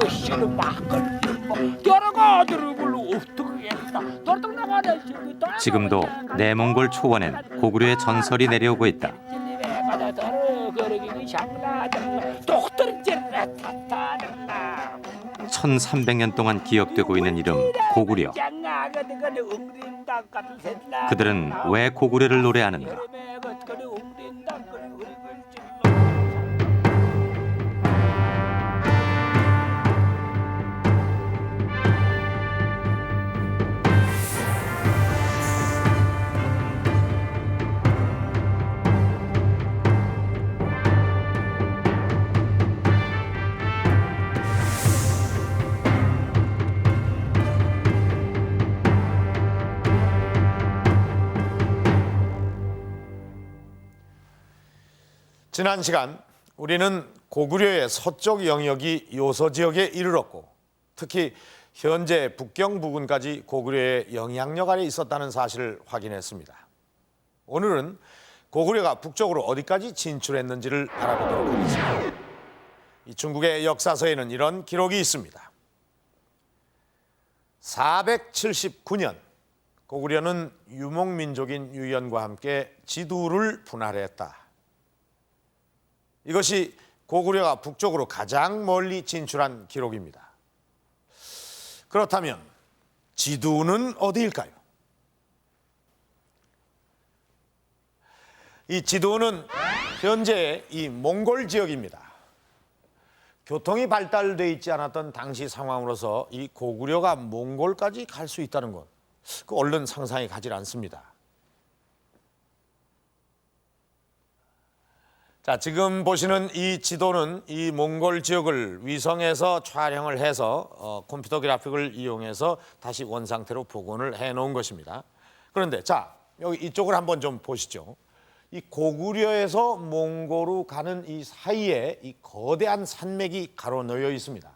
씨는 막 걸리고 돌아가들을 불러 어떻게 했다 돌떡 나가네. 지금도 내몽골 초원엔 고구려의 전설이 내려오고 있다. 1300년 동안 기억되고 있는 이름 고구려. 그들은 왜 고구려를 노래하는가? 지난 시간 우리는 고구려의 서쪽 영역이 요서 지역에 이르렀고 특히 현재 북경 부근까지 고구려의 영향력 아래 있었다는 사실을 확인했습니다. 오늘은 고구려가 북쪽으로 어디까지 진출했는지를 알아보도록 하겠습니다. 이 중국의 역사서에는 이런 기록이 있습니다. 479년 고구려는 유목민족인 유연과 함께 지두를 분할했다. 이것이 고구려가 북쪽으로 가장 멀리 진출한 기록입니다. 그렇다면 지두는 어디일까요? 이 지두는 현재 이 몽골 지역입니다. 교통이 발달되어 있지 않았던 당시 상황으로서 이 고구려가 몽골까지 갈 수 있다는 것, 그 얼른 상상이 가지 않습니다. 자, 지금 보시는 이 지도는 이 몽골 지역을 위성에서 촬영을 해서 컴퓨터 그래픽을 이용해서 다시 원상태로 복원을 해 놓은 것입니다. 그런데 자, 여기 이쪽을 한번 좀 보시죠. 이 고구려에서 몽골로 가는 이 사이에 이 거대한 산맥이 가로놓여 있습니다.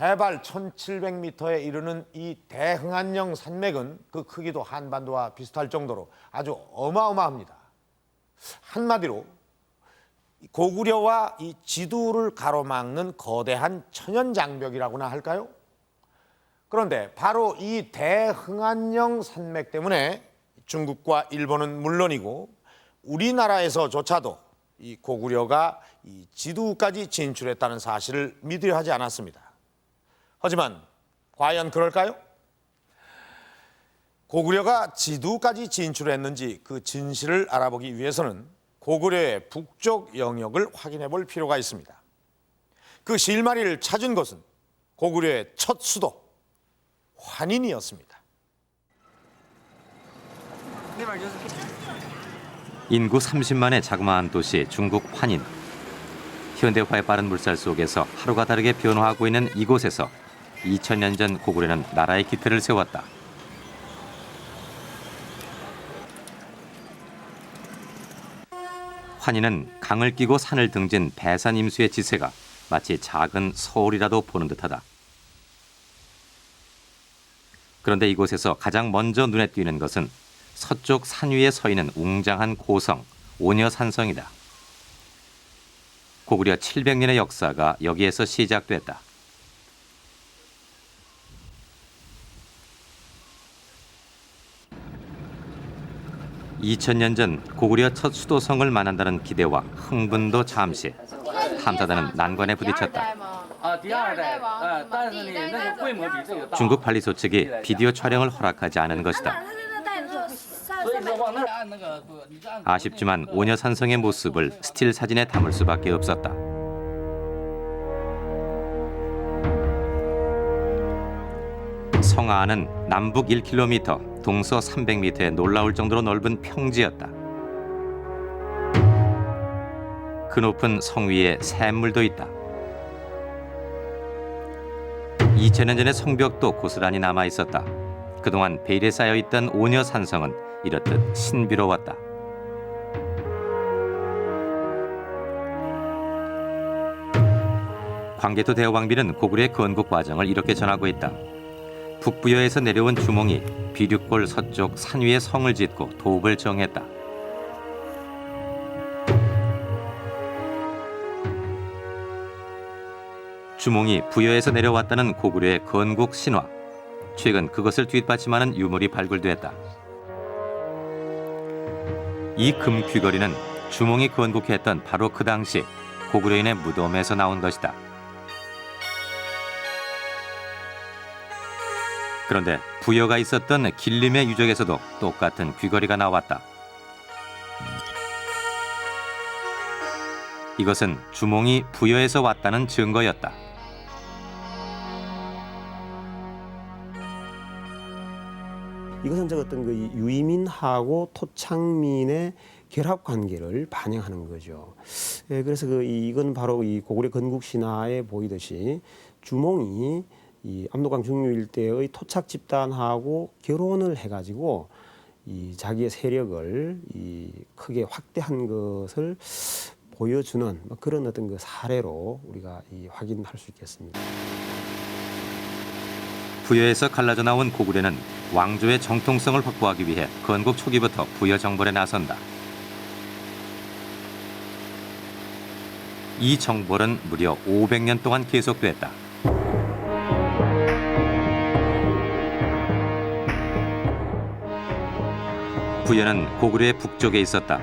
해발 1700m에 이르는 이 대흥안령 산맥은 그 크기도 한반도와 비슷할 정도로 아주 어마어마합니다. 한마디로 고구려와 이 지두를 가로막는 거대한 천연장벽이라고나 할까요? 그런데 바로 이 대흥안령 산맥 때문에 중국과 일본은 물론이고 우리나라에서조차도 이 고구려가 이 지두까지 진출했다는 사실을 믿으려 하지 않았습니다. 하지만 과연 그럴까요? 고구려가 지두까지 진출했는지 그 진실을 알아보기 위해서는 고구려의 북쪽 영역을 확인해 볼 필요가 있습니다. 그 실마리를 찾은 것은 고구려의 첫 수도 환인이었습니다. 인구 30만의 자그마한 도시 중국 환인. 현대화의 빠른 물살 속에서 하루가 다르게 변화하고 있는 이곳에서 2000년 전 고구려는 나라의 기틀을 세웠다. 환인은 강을 끼고 산을 등진 배산 임수의 지세가 마치 작은 서울이라도 보는 듯하다. 그런데 이곳에서 가장 먼저 눈에 띄는 것은 서쪽 산 위에 서 있는 웅장한 고성 오녀산성이다. 고구려 700년의 역사가 여기에서 시작됐다. (2000년) 전 고구려 첫 수도성을 만난다는 기대와 흥분도 잠시. 탐사단은 난관에 부딪혔다. 중국 관리소 측이 비디오 촬영을 허락하지 않은 것이다. 아쉽지만 오녀산성의 모습을 스틸 사진에 담을 수밖에 없었다. 성안은 남북 1km, 동서 300m의 놀라울 정도로 넓은 평지였다. 그 높은 성 위에 샘물도 있다. 2000년 전의 성벽도 고스란히 남아 있었다. 그동안 베일에 쌓여있던 오녀산성은 이렇듯 신비로웠다. 광개토 대왕비는 고구려의 건국 과정을 이렇게 전하고 있다. 북부여에서 내려온 주몽이 비륙골 서쪽 산 위에 성을 짓고 도읍을 정했다. 주몽이 부여에서 내려왔다는 고구려의 건국 신화. 최근 그것을 뒷받침하는 유물이 발굴됐다. 이 금 귀걸이는 주몽이 건국했던 바로 그 당시 고구려인의 무덤에서 나온 것이다. 그런데 부여가 있었던 길림의 유적에서도 똑같은 귀걸이가 나왔다. 이것은 주몽이 부여에서 왔다는 증거였다. 이것은 저 어떤 그 유이민하고 토착민의 결합 관계를 반영하는 거죠. 예, 그래서 이건 바로 이 고구려 건국 신화에 보이듯이 주몽이 이 압록강 중류 일대의 토착 집단하고 결혼을 해가지고 이 자기의 세력을 이 크게 확대한 것을 보여주는 그런 어떤 그 사례로 우리가 확인할 수 있겠습니다. 부여에서 갈라져 나온 고구려는 왕조의 정통성을 확보하기 위해 건국 초기부터 부여 정벌에 나선다. 이 정벌은 무려 500년 동안 계속됐다. 부여는 고구려의 북쪽에 있었다.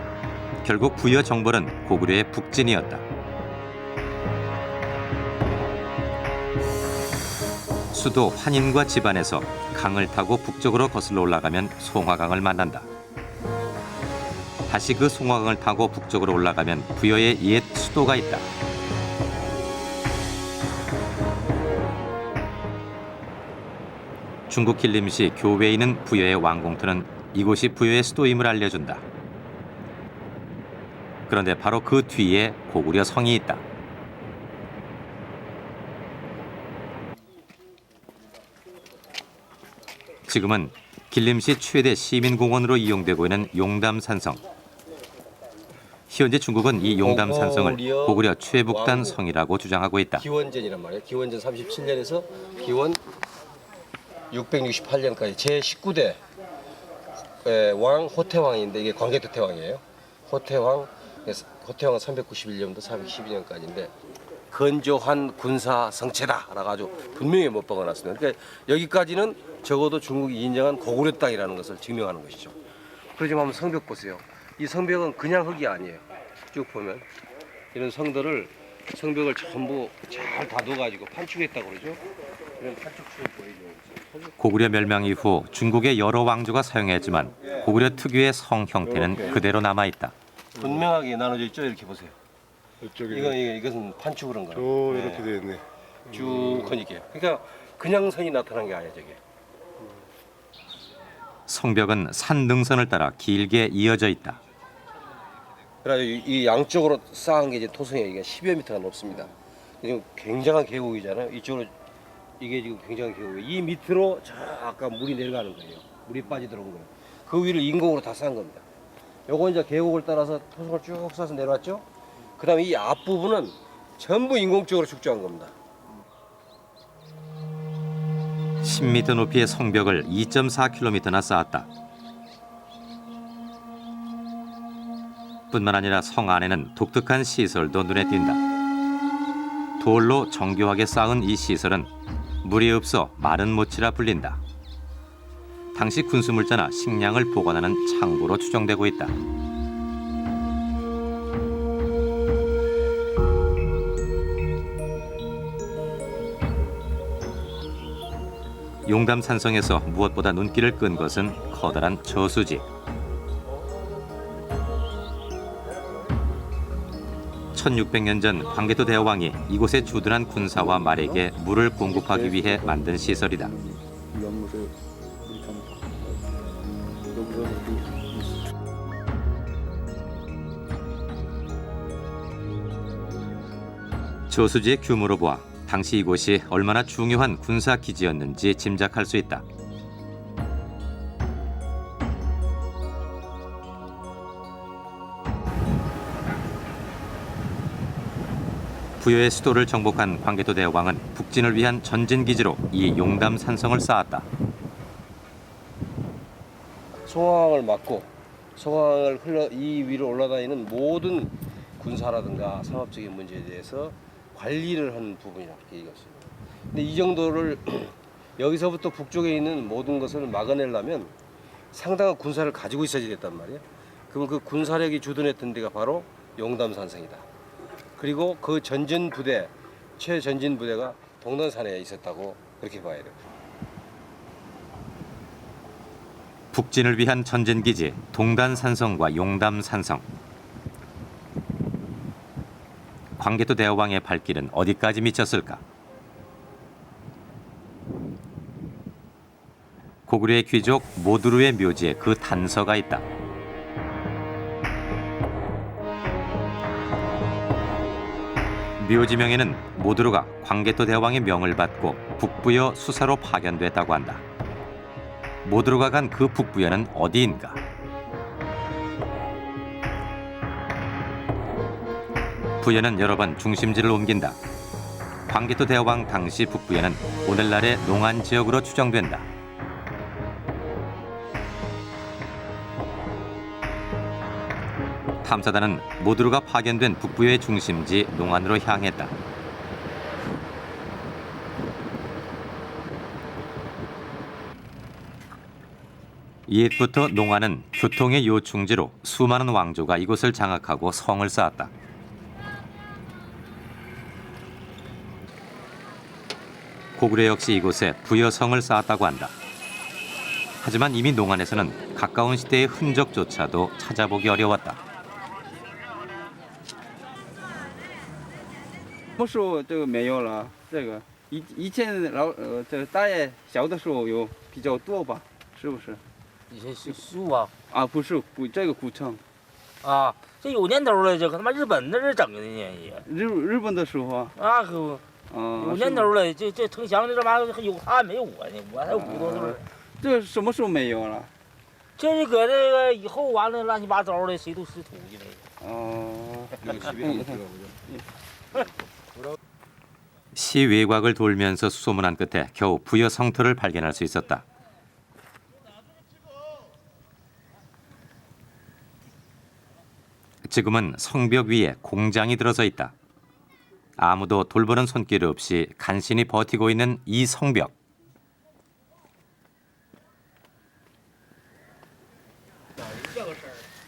결국 부여 정벌은 고구려의 북진이었다. 수도 환인과 집안에서 강을 타고 북쪽으로 거슬러 올라가면 송화강을 만난다. 다시 그 송화강을 타고 북쪽으로 올라가면 부여의 옛 수도가 있다. 중국 길림시 교외에 있는 부여의 왕공터는 이곳이 부여의 수도임을 알려준다. 그런데 바로 그 뒤에 고구려 성이 있다. 지금은 길림시 최대 시민공원으로 이용되고 있는 용담산성. 현재 중국은 이 용담산성을 고구려 최북단 성이라고 주장하고 있다. 기원전이란 말이에요. 기원전 37년에서 기원 668년까지 제19대 왕 호태왕인데 이게 광개토태왕이에요. 호태왕은 391년부터 412년까지인데 건조한 군사 성체다라고 아주 분명히 못 박아놨습니다. 그러니까 여기까지는 적어도 중국이 인정한 고구려 땅이라는 것을 증명하는 것이죠. 그러지만 한번 성벽 보세요. 이 성벽은 그냥 흙이 아니에요. 쭉 보면 이런 성벽을 전부 잘 다둬가지고 판축했다고 그러죠. 이런 판축수를 보여줘요. 고구려 멸망 이후 중국의 여러 왕조가 사용했지만 고구려 특유의 성 형태는 그대로 남아있다. 분명하게 나눠져 있죠. 이렇게 보세요. 이쪽에 이것은 판축을 한 거예요. 또 이렇게 돼 있네. 쭉 하니까요. 그러니까 그냥 선이 나타난 게 아니에요, 저게. 성벽은 산 능선을 따라 길게 이어져 있다. 그래서 이 양쪽으로 쌓은 게 이제 토성이 이게 10여 미터가 높습니다. 지금 굉장한 계곡이잖아요. 이쪽으로 이게 지금 굉장한 계곡이에요. 이 밑으로 저 아까 물이 내려가는 거예요. 물이 빠져 들어온 거예요. 그 위를 인공으로 다 쌓은 겁니다. 요거 이제 계곡을 따라서 토성을 쭉 쌓아서 내려왔죠. 그다음에 이 앞부분은 전부 인공적으로 축조한 겁니다. 10m 높이의 성벽을 2.4km나 쌓았다. 뿐만 아니라 성 안에는 독특한 시설도 눈에 띈다. 돌로 정교하게 쌓은 이 시설은 물이 없어 마른 모치라 불린다. 당시 군수물자나 식량을 보관하는 창고로 추정되고 있다. 용담산성에서 무엇보다 눈길을 끈 것은 커다란 저수지. 1600년 전 광개토 대왕이 이곳에 주둔한 군사와 말에게 물을 공급하기 위해 만든 시설이다. 저수지의 규모로 보아 당시 이곳이 얼마나 중요한 군사 기지였는지 짐작할 수 있다. 부여의 수도를 정복한 광개토 대왕은 북진을 위한 전진 기지로 이 용담산성을 쌓았다. 송황을 막고 송황을 흘러 이 위로 올라다니는 모든 군사라든가 상업적인 문제에 대해서 관리를 하는 부분이라고 이렇게 얘기했어요. 근데 이 정도를 여기서부터 북쪽에 있는 모든 것을 막아내려면 상당한 군사를 가지고 있어야 됐단 말이에요. 그럼 그 군사력이 주둔했던 데가 바로 용담산성이다. 그리고 그 전진 부대, 최전진 부대가 동단산에 있었다고 그렇게 봐야 돼요. 북진을 위한 전진기지 동단산성과 용담산성. 광개토 대왕의 발길은 어디까지 미쳤을까? 고구려의 귀족 모두르의 묘지에 그 단서가 있다. 묘지명에는 모두르가 광개토 대왕의 명을 받고 북부여 수사로 파견됐다고 한다. 모두르가 간 그 북부여는 어디인가? 부여는 여러 번 중심지를 옮긴다. 광개토 대왕 당시 북부여는 오늘날의 농안 지역으로 추정된다. 탐사단은 모두르가 파견된 북부여의 중심지 농안으로 향했다. 옛부터 농안은 교통의 요충지로 수많은 왕조가 이곳을 장악하고 성을 쌓았다. 고구려 역시 이곳에 부여성을 쌓았다고 한다. 하지만 이미 농안에서는 가까운 시대의 흔적조차도 찾아보기 어려웠다. 什么时候这个没有了？这个以前这个大爷小的时候有比较多吧？是不是？以前是树啊啊，不是这个古城，啊，这有年头了，这个他妈日本那是整的呢也日本的时候啊，啊可有年头了，这城墙这玩意儿有他没我呢，我还有骨头都是。这什么时候没有了？这是搁这个以后完了乱七八糟的，谁都识途去了。哦， 시 외곽을 돌면서 수소문한 끝에 겨우 부여 성터를 발견할 수 있었다. 지금은 성벽 위에 공장이 들어서 있다. 아무도 돌보는 손길 없이 간신히 버티고 있는 이 성벽.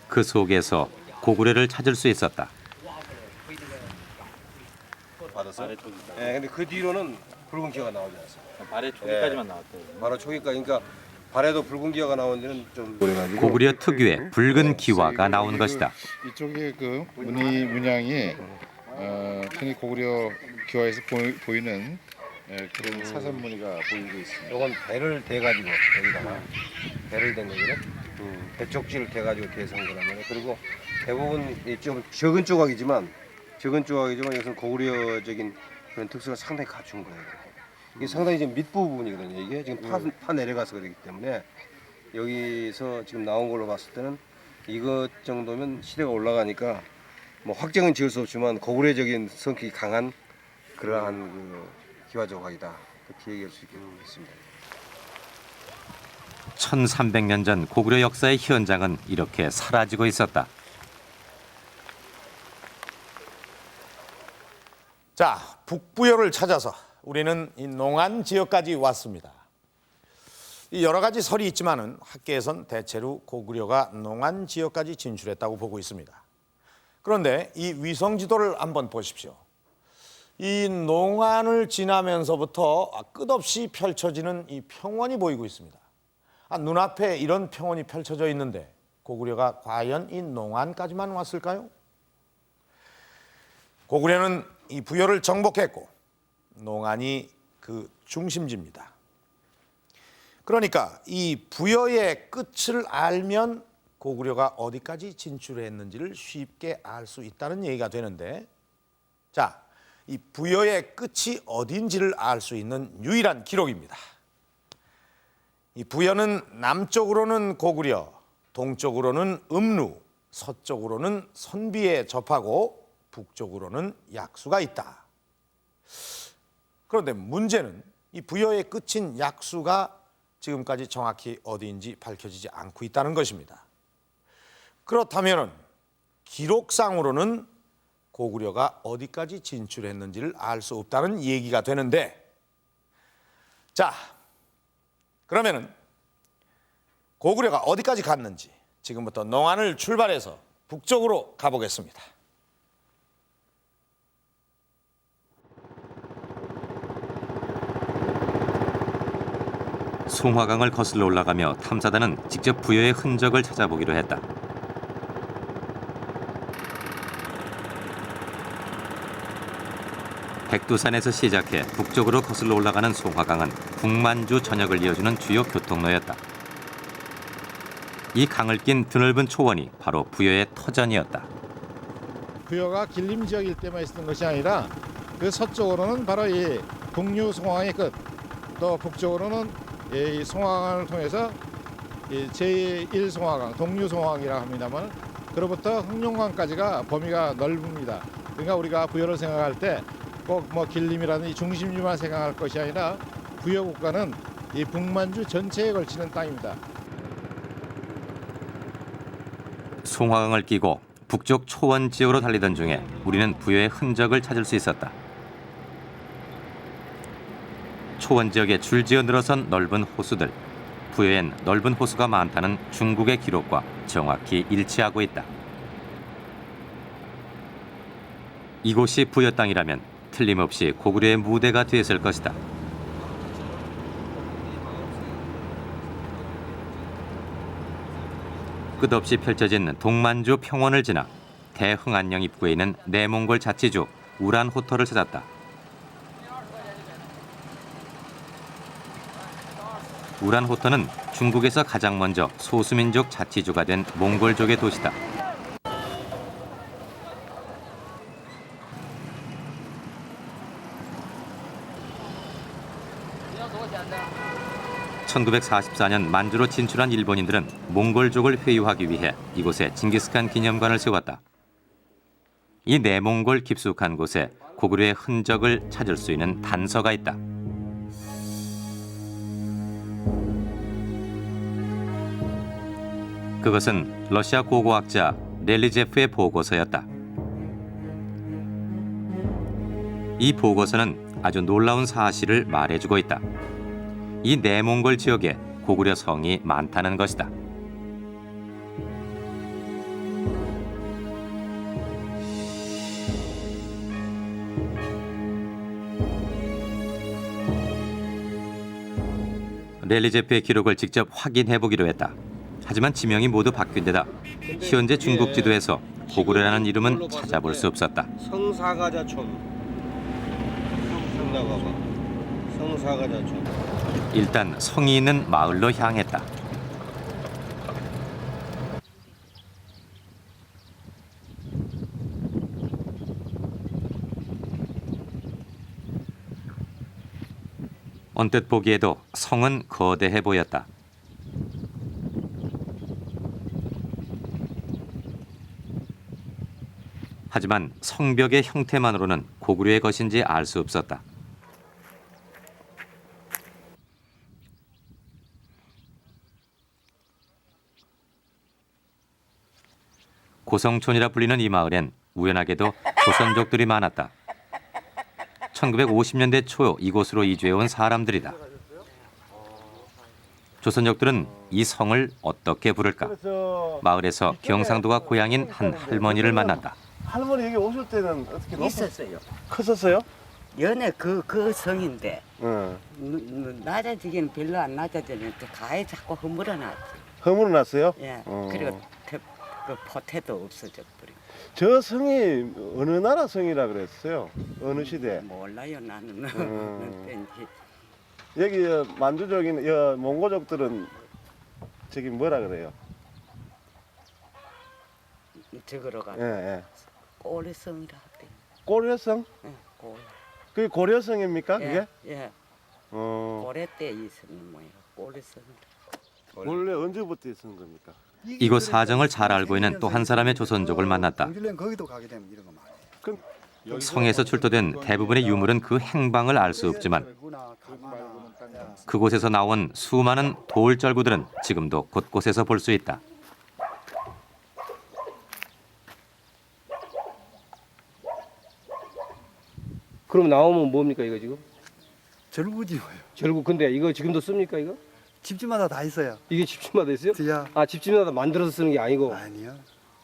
그 속에서 고구려를 찾을 수 있었다. 받았어요? 네, 근데 그 뒤로는 붉은 기가 나오지 않았어요. 발에 초기까지만 나왔대요. 바로 초기까지, 그러니까 발에도 붉은 기가 나온 데는 좀 오래가지고. 고구려 특유의 붉은 기와가 나온 것이다. 이쪽에 그 문양이 흔히 고구려 기와에서 보이는 그런 사선 무늬가 보이고 있습니다. 이건 배를 대가지고 여기다가 배를 댄 거거든. 배쪽지를 대가지고 대선 거라면. 그리고 대부분 좀 적은 조각이지만 이것은 고구려적인 그런 특수가 상당히 갖춘 거예요. 이게 상당히 지금 밑부분이거든요. 이게 지금 파 내려가서 그렇기 때문에 여기서 지금 나온 걸로 봤을 때는 이것 정도면 시대가 올라가니까 뭐 확정은 지을 수 없지만 고구려적인 성격이 강한 그러한 그 기와 조각이다. 그렇게 얘기할 수 있겠습니다. 1300년 전 고구려 역사의 현장은 이렇게 사라지고 있었다. 자, 북부여를 찾아서 우리는 이 농안 지역까지 왔습니다. 이 여러 가지 설이 있지만은 학계에선 대체로 고구려가 농안 지역까지 진출했다고 보고 있습니다. 그런데 이 위성 지도를 한번 보십시오. 이 농안을 지나면서부터 끝없이 펼쳐지는 이 평원이 보이고 있습니다. 눈앞에 이런 평원이 펼쳐져 있는데 고구려가 과연 이 농안까지만 왔을까요? 고구려는 이 부여를 정복했고 농안이 그 중심지입니다. 그러니까 이 부여의 끝을 알면 고구려가 어디까지 진출했는지를 쉽게 알 수 있다는 얘기가 되는데, 자, 이 부여의 끝이 어딘지를 알 수 있는 유일한 기록입니다. 이 부여는 남쪽으로는 고구려, 동쪽으로는 음루, 서쪽으로는 선비에 접하고 북쪽으로는 약수가 있다. 그런데 문제는 이 부여의 끝인 약수가 지금까지 정확히 어디인지 밝혀지지 않고 있다는 것입니다. 그렇다면 기록상으로는 고구려가 어디까지 진출했는지를 알 수 없다는 얘기가 되는데, 자, 그러면은 고구려가 어디까지 갔는지 지금부터 농안을 출발해서 북쪽으로 가보겠습니다. 송화강을 거슬러 올라가며 탐사단은 직접 부여의 흔적을 찾아보기로 했다. 백두산에서 시작해 북쪽으로 거슬러 올라가는 송화강은 북만주 전역을 이어주는 주요 교통로였다. 이 강을 낀 드넓은 초원이 바로 부여의 터전이었다. 부여가 길림 지역일 때만 있었던 것이 아니라 그 서쪽으로는 바로 이 동류 송화강의 끝, 또 북쪽으로는 이 송화강을 통해서 이 제1 송화강, 동류 송화강이라고 합니다만, 그로부터 흑룡강까지가 범위가 넓습니다. 그러니까 우리가 부여를 생각할 때 꼭 뭐 길림이라는 중심지만 생각할 것이 아니라 부여 국가는 이 북만주 전체에 걸치는 땅입니다. 송화강을 끼고 북쪽 초원 지역으로 달리던 중에 우리는 부여의 흔적을 찾을 수 있었다. 초원 지역에 줄지어 늘어선 넓은 호수들. 부여엔 넓은 호수가 많다는 중국의 기록과 정확히 일치하고 있다. 이곳이 부여 땅이라면 틀림없이 고구려의 무대가 되었을 것이다. 끝없이 펼쳐진 동만주 평원을 지나 대흥안령 입구에 있는 내몽골 자치주 우란호터를 찾았다. 우란호터는 중국에서 가장 먼저 소수민족 자치주가 된 몽골족의 도시다. 1944년 만주로 진출한 일본인들은 몽골족을 회유하기 위해 이곳에 징기스칸 기념관을 세웠다. 이 내몽골 깊숙한 곳에 고구려의 흔적을 찾을 수 있는 단서가 있다. 그것은 러시아 고고학자 렐리제프의 보고서였다. 이 보고서는 아주 놀라운 사실을 말해주고 있다. 이 내몽골 지역에 고구려 성이 많다는 것이다. 렐리제프의 기록을 직접 확인해 보기로 했다. 하지만 지명이 모두 바뀐 데다 현재 중국 지도에서 고구려라는 이름은 찾아볼 수 없었다. 성사가자촌. 나가봐. 성사가자촌. 일단 성이 있는 마을로 향했다. 언뜻 보기에도 성은 거대해 보였다. 하지만 성벽의 형태만으로는 고구려의 것인지 알 수 없었다. 고성촌이라 불리는 이 마을엔 우연하게도 조선족들이 많았다. 1950년대 초 이곳으로 이주해온 사람들이다. 조선족들은 이 성을 어떻게 부를까? 마을에서 경상도가 고향인 한 할머니를 만났다. 할머니 여기 오실 때는 어떻게 있었어요. 컸었어요? 연애 그 성인데 응. 낮아지기는 별로 안 낮아지는데 가에 자꾸 허물어놨지. 허물어 놨어요? 예. 어. 그리고 그 포태도 없어져 버리고. 저 성이 어느 나라 성이라 그랬어요? 어느 시대? 몰라요 나는. 왠지 여기 만주족이나 몽고족들은 저기 뭐라 그래요? 저거로 가. 예, 예. 고려성이라 하대. 고려성? 예, 고려. 그게 고려성입니까? 예, 그게? 예. 어. 고려 때 있었는 모양. 고려성이라. 원래 언제부터 있었는 겁니까? 이곳 사정을 잘 알고 있는 또 한 사람의 조선족을 만났다. 거기도 가게 되면 이런 거 많아요. 성에서 출토된 대부분의 유물은 그 행방을 알 수 없지만 그곳에서 나온 수많은 돌절구들은 지금도 곳곳에서 볼 수 있다. 그럼 나오면 뭡니까 이거 지금? 절구지요. 결국 근데 이거 지금도 씁니까 이거? 집집마다 다 있어요. 이게 집집마다 있어요? 야. 아 집집마다 만들어서 쓰는 게 아니고 아니요.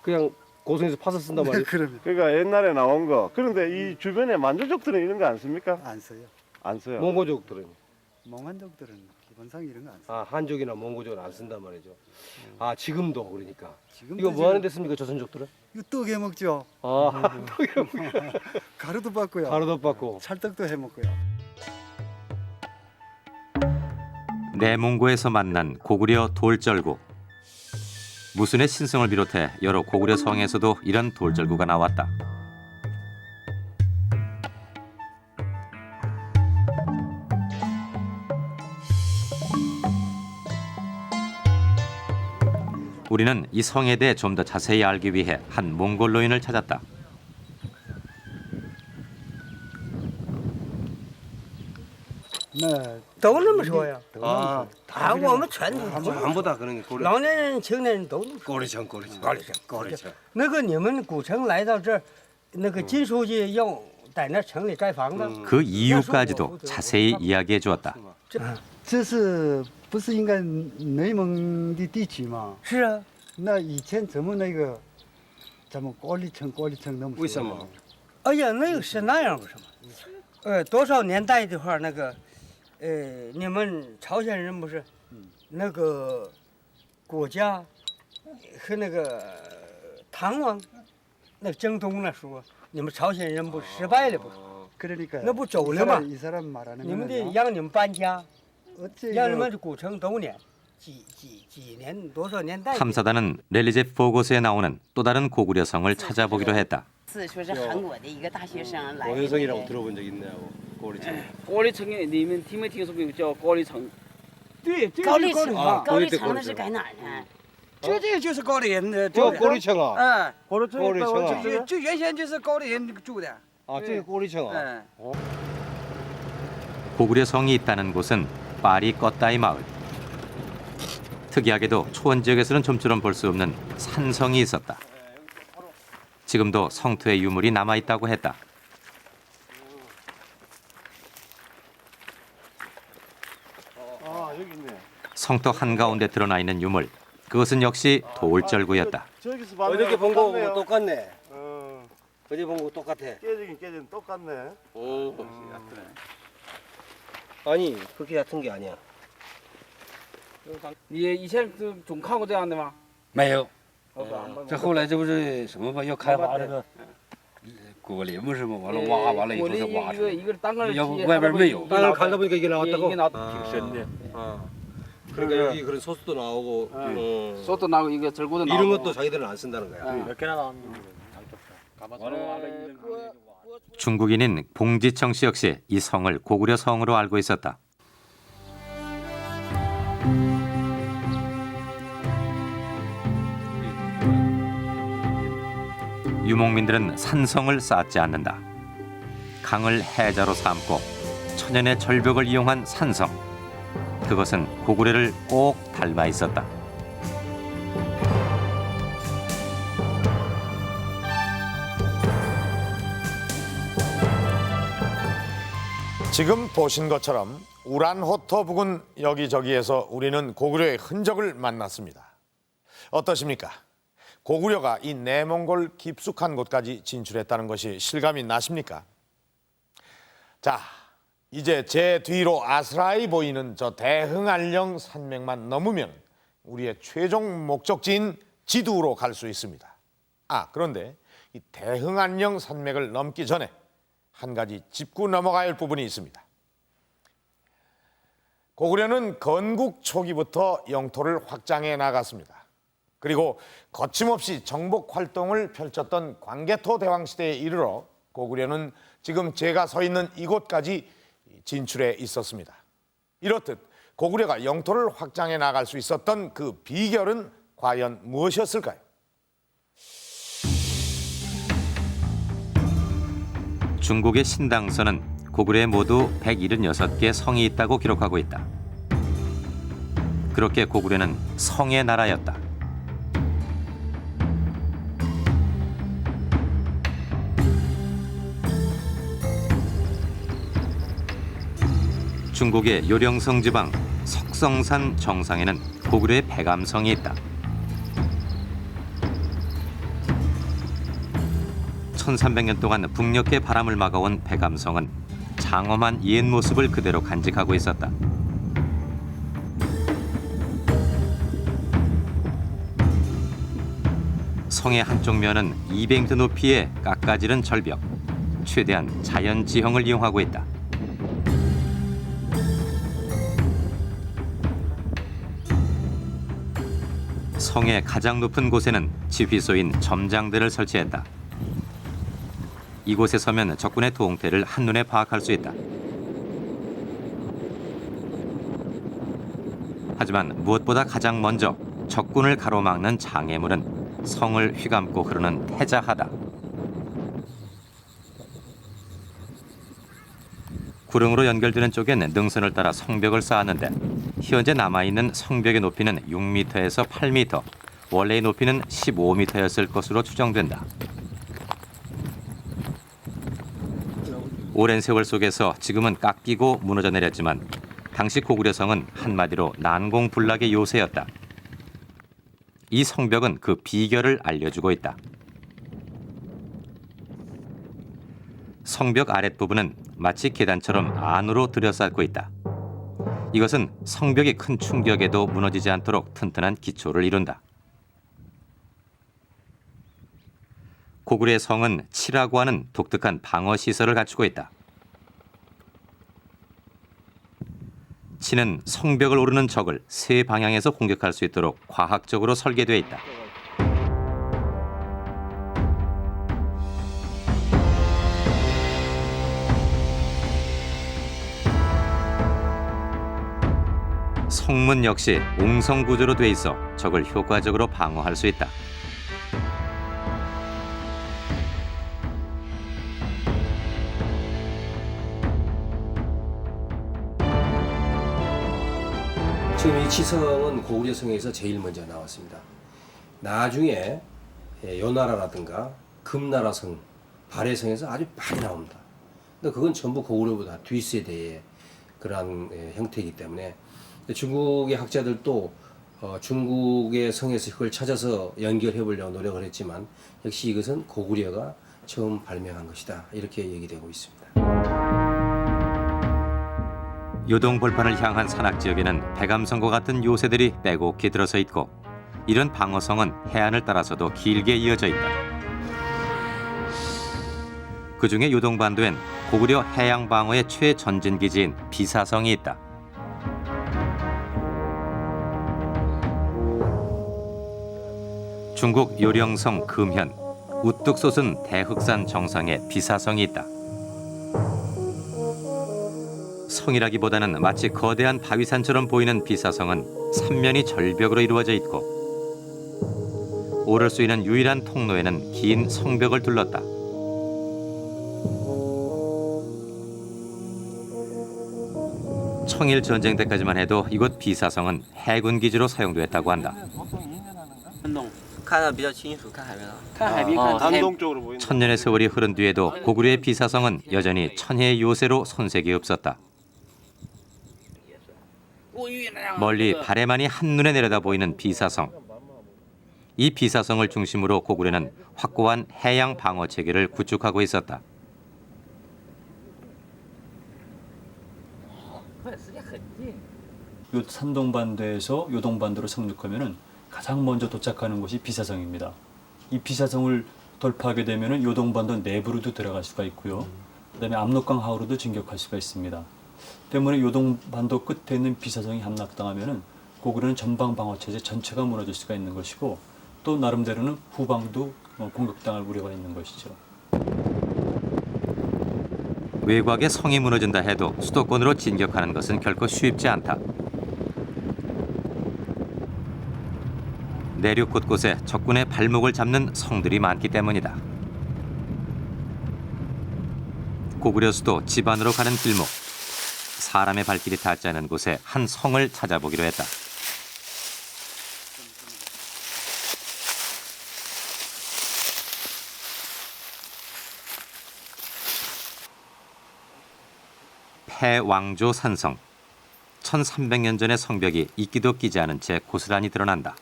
그냥 고성에서 파서 쓴단 말이에요? 그러면 그러니까 옛날에 나온 거. 그런데 이 주변에 만주족들은 이런 거 안 씁니까? 안 써요. 안 써요. 몽고족들은? 몽환족들은 기본상 이런 거 안 써요. 아 한족이나 몽고족은 안 쓴단 말이죠. 아 지금도 그러니까. 지금도 이거 뭐 하는 데 씁니까 조선족들은? 이거 떡 해먹죠. 아 가루도 받고요. 가루도 받고. 찰떡도 해먹고요. 내몽고에서 만난 고구려 돌절구. 무순의 신성을 비롯해 여러 고구려 성에서도 이런 돌절구가 나왔다. 우리는 이 성에 대해 좀 더 자세히 알기 위해 한 몽골 노인을 찾았다. 네. 都那么说呀。 아 啊，我们全都 전부 다 그런 게 고려. 老年人、青年人都那么说。 고려청 고려청. 高丽城。那个你们古城来到这儿，那个金书记要在那城里盖房子。 그 이유까지도 자세히 이야기해 주었다. 这是不是应该内蒙的地区吗？是啊，那以前怎么那个咱们高丽城那么说？为什么？哎呀，那个是那样不是吗？多少年代的话，那个，你们朝鲜人不是，那个国家和那个唐王那征东那时候，你们朝鲜人不失败了不是？ 그러니까 那不走了吗？ 이 사람 말하는 你们的 거는요. 让你们搬家， 어째 让你 이거 们的古城都撵，几年多少年代？ 탐사단은 렐리제 포고스에 나오는 또 다른 고구려 성을 찾아보기로 했다. 是说是韩国的一个大学生来的。 고현성이라고 들어본 적 있네요. 고려청. 高丽城，你们听没听说过叫高丽城？对，这高丽城，个是高丽城，高丽城那是在哪儿呢？这个就是高丽人的。 저 고려청 아. 哎， 고려청 아. 这原先就是高丽人住的。 아 저기 고려청 아. 哎。 고구려 성이 있다는 곳은 파리 껐다이 마을. 특이하게도 초원 지역에서는 좀처럼 볼 수 없는 산성이 있었다. 지금도 성토의 유물이 남아있다고 했다. 아 여기 있네. 성토 한가운데 드러나 있는 유물. 그것은 역시 돌절구였다. 저기서 봤네. 어저께 본 거하고 똑같네요. 똑같네. 어, 어제 본 거 똑같아. 깨지긴 똑같네. 오. 아니 그렇게 얕은 게 아니야. 你以前总看过这样的吗？没有，这这后来这不是什么吧？要开发这个果林不是吗？完了挖完了以后再挖出来，一个单个要不外边没有。 땅을 갈다 보니까 이게 나왔다고. 이게 나왔.挺深的。 그러니까 여기 그런 소스도 나오고. 소도 나고 이게 절구도 나고. 이런 것도 자기들은 안 쓴다는 거야. 몇 개나 나왔는지 장독사. 중국인인 봉지청 씨 역시 이 성을 고구려 성으로 알고 있었다. 유목민들은 산성을 쌓지 않는다. 강을 해자로 삼고 천연의 절벽을 이용한 산성. 그것은 고구려를 꼭 닮아 있었다. 지금 보신 것처럼 우란호토 부근 여기저기에서 우리는 고구려의 흔적을 만났습니다. 어떠십니까? 고구려가 이 내몽골 깊숙한 곳까지 진출했다는 것이 실감이 나십니까? 자, 이제 제 뒤로 아스라이 보이는 저 대흥안령 산맥만 넘으면 우리의 최종 목적지인 지두로 갈 수 있습니다. 그런데 이 대흥안령 산맥을 넘기 전에 한 가지 짚고 넘어가야 할 부분이 있습니다. 고구려는 건국 초기부터 영토를 확장해 나갔습니다. 그리고 거침없이 정복 활동을 펼쳤던 광개토 대왕 시대에 이르러 고구려는 지금 제가 서 있는 이곳까지 진출해 있었습니다. 이렇듯 고구려가 영토를 확장해 나갈 수 있었던 그 비결은 과연 무엇이었을까요? 중국의 신당서는 고구려에 모두 176개 성이 있다고 기록하고 있다. 그렇게 고구려는 성의 나라였다. 중국의 요령성 지방 석성산 정상에는 고구려의 백암성이 있다. 1300년 동안 북녘의 바람을 막아온 백암성은 장엄한 옛 모습을 그대로 간직하고 있었다. 성의 한쪽 면은 200m 높이의 깎아지른 절벽, 최대한 자연 지형을 이용하고 있다. 성의 가장 높은 곳에는 지휘소인 점장대를 설치했다. 이곳에 서면 적군의 동태를 한눈에 파악할 수 있다. 하지만 무엇보다 가장 먼저 적군을 가로막는 장애물은 성을 휘감고 흐르는 태자하다. 구릉으로 연결되는 쪽엔 능선을 따라 성벽을 쌓았는데 현재 남아있는 성벽의 높이는 6m에서 8m, 원래의 높이는 15m였을 것으로 추정된다. 오랜 세월 속에서 지금은 깎이고 무너져 내렸지만 당시 고구려 성은 한마디로 난공불락의 요새였다. 이 성벽은 그 비결을 알려주고 있다. 성벽 아랫부분은 마치 계단처럼 안으로 들여쌓고 있다. 이것은 성벽이 큰 충격에도 무너지지 않도록 튼튼한 기초를 이룬다. 고구려의 성은 치라고 하는 독특한 방어 시설을 갖추고 있다. 치는 성벽을 오르는 적을 세 방향에서 공격할 수 있도록 과학적으로 설계되어 있다. 성문 역시 옹성 구조로 돼 있어 적을 효과적으로 방어할 수 있다. 지금 이 치성은 고구려 성에서 제일 먼저 나왔습니다. 나중에 요나라라든가 금나라성, 발해성에서 아주 많이 나옵니다. 근데 그건 전부 고구려보다 뒷세대의 그러한 형태이기 때문에 중국의 학자들도 중국의 성에서 그걸 찾아서 연결해 보려고 노력을 했지만 역시 이것은 고구려가 처음 발명한 것이다. 이렇게 얘기되고 있습니다. 요동벌판을 향한 산악지역에는 백암성과 같은 요새들이 빼곡히 들어서 있고 이런 방어성은 해안을 따라서도 길게 이어져 있다. 그중에 요동반도엔 고구려 해양방어의 최전진기지인 비사성이 있다. 중국 요령성 금현, 우뚝 솟은 대흑산 정상에 비사성이 있다. 성이라기보다는 마치 거대한 바위산처럼 보이는 비사성은 삼면이 절벽으로 이루어져 있고 오를 수 있는 유일한 통로에는 긴 성벽을 둘렀다. 청일 전쟁 때까지만 해도 이곳 비사성은 해군 기지로 사용됐다고 한다. 단동적으로 보인다. 천년의 세월이 흐른 뒤에도 고구려의 비사성은 여전히 천혜의 요새로 손색이 없었다. 멀리 발해만이 한눈에 내려다 보이는 비사성. 이 비사성을 중심으로 고구려는 확고한 해양 방어 체계를 구축하고 있었다. 요 산동반도에서 요동반도로 상륙하면은 가장 먼저 도착하는 곳이 비사성입니다. 이 비사성을 돌파하게 되면은 요동반도 내부로도 들어갈 수가 있고요. 그다음에 압록강 하우로도 진격할 수가 있습니다. 때문에 요동반도 끝에 있는 비사성이 함락당하면은 고구려는 전방 방어 체제 전체가 무너질 수가 있는 것이고 또 나름대로는 후방도 공격당할 우려가 있는 것이죠. 외곽에 성이 무너진다 해도 수도권으로 진격하는 것은 결코 쉽지 않다. 내륙 곳곳에 적군의 발목을 잡는 성들이 많기 때문이다. 고구려 수도 지반으로 가는 길목. 사람의 발길이 닿지 않은 곳에 한 성을 찾아보기로 했다. 패왕조 산성. 1300년 전의 성벽이 이끼도 끼지 않은 채 고스란히 드러난다.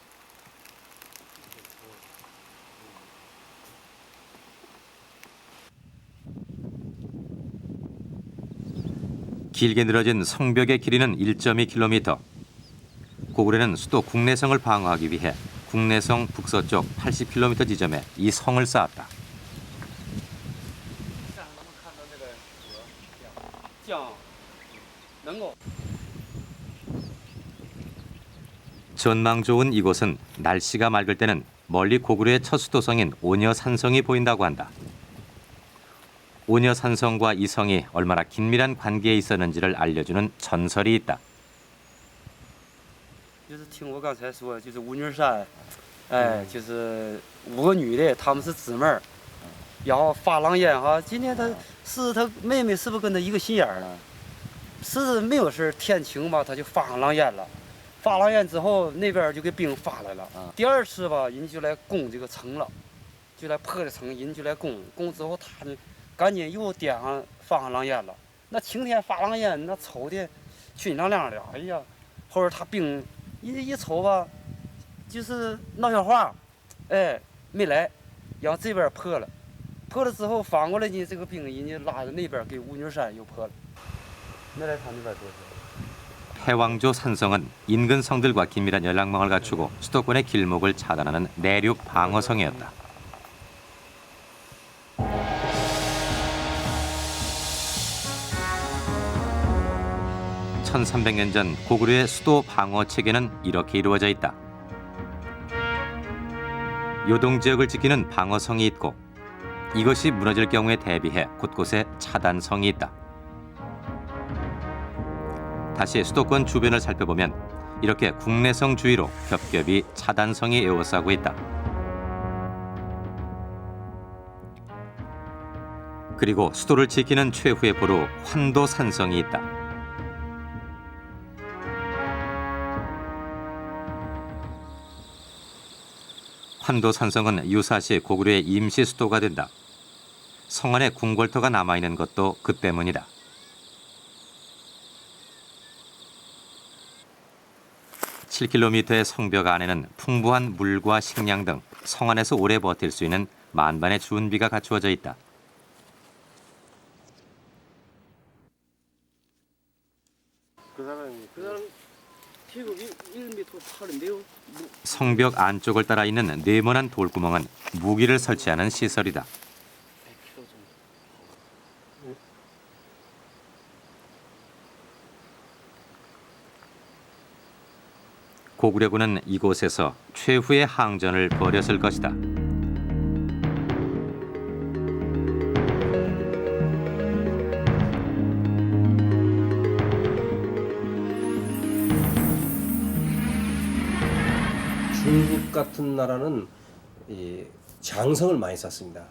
길게 늘어진 성벽의 길이는 1.2km. 고구려는 수도 국내성을 방어하기 위해 국내성 북서쪽 80km 지점에 이 성을 쌓았다. 전망 좋은 이곳은 날씨가 맑을 때는 멀리 고구려의 첫 수도성인 오녀산성이 보인다고 한다. 오녀산성과 이 성이 얼마나 긴밀한 관계에 있었는지를 알려주는 전설이 있다. 就是听我刚才说，就是乌女山，就是5个女的，她们是姊妹儿，然后发狼烟哈。今天她妹妹是不是跟她一个心眼儿呢？是没有事天晴吧，她就发上狼烟了，发狼烟之后那边就给兵发来了。第2次吧，人就来攻这个城了，就来破这城，人就来攻之后，他呢赶紧又点上放上狼烟了。那晴天发狼烟，那瞅的醺亮亮的，哎呀，后边他兵。一瞅吧，就是闹笑话，没来，然后这边破了之后反过来呢，这个兵人家拉到那边给乌女山又破了，没来他那边多少。 패왕조 산성은 인근 성들과 긴밀한 연락망을 갖추고 수도권의 길목을 차단하는 내륙 방어성이었다. (1300년) 전 고구려의 수도 방어 체계는 이렇게 이루어져 있다. 요동 지역을 지키는 방어성이 있고 이것이 무너질 경우에 대비해 곳곳에 차단성이 있다. 다시 수도권 주변을 살펴보면 이렇게 국내성 주위로 겹겹이 차단성이 에워싸고 있다. 그리고 수도를 지키는 최후의 보루 환도산성이 있다. 환도산성은 유사시 고구려의 임시 수도가 된다. 성 안에 궁궐터가 남아있는 것도 그 때문이다. (7km의) 성벽 안에는 풍부한 물과 식량 등 성 안에서 오래 버틸 수 있는 만반의 준비가 갖추어져 있다. 그 사람 태국이 1m 팔인데요. 성벽 안쪽을 따라 있는 네모난 돌구멍은 무기를 설치하는 시설이다. 고구려군은 이곳에서 최후의 항전을 벌였을 것이다. 중국 같은 나라는 이 장성을 많이 쌓습니다.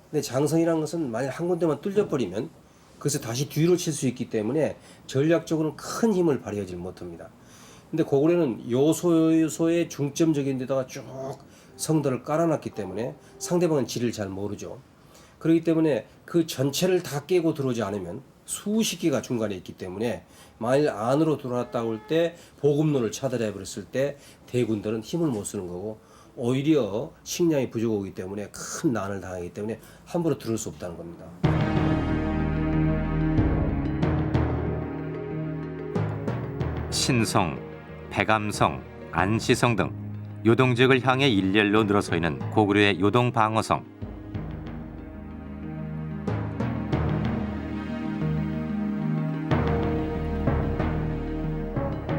근데 장성이라는 것은 만약 한 군데만 뚫려버리면 그것을 다시 뒤로 칠 수 있기 때문에 전략적으로는 큰 힘을 발휘하지 못합니다. 근데 고구려는 요소의 중점적인 데다가 쭉 성들을 깔아놨기 때문에 상대방은 지를 잘 모르죠. 그렇기 때문에 그 전체를 다 깨고 들어오지 않으면 수십 개가 중간에 있기 때문에 만일 안으로 들어왔다고 할 때 보급로를 차단해 버렸을 때 대군들은 힘을 못 쓰는 거고 오히려 식량이 부족하기 때문에 큰 난을 당하기 때문에 함부로 들어올 수 없다는 겁니다. 신성, 백암성, 안시성 등 요동 지역을 향해 일렬로 늘어서 있는 고구려의 요동 방어성.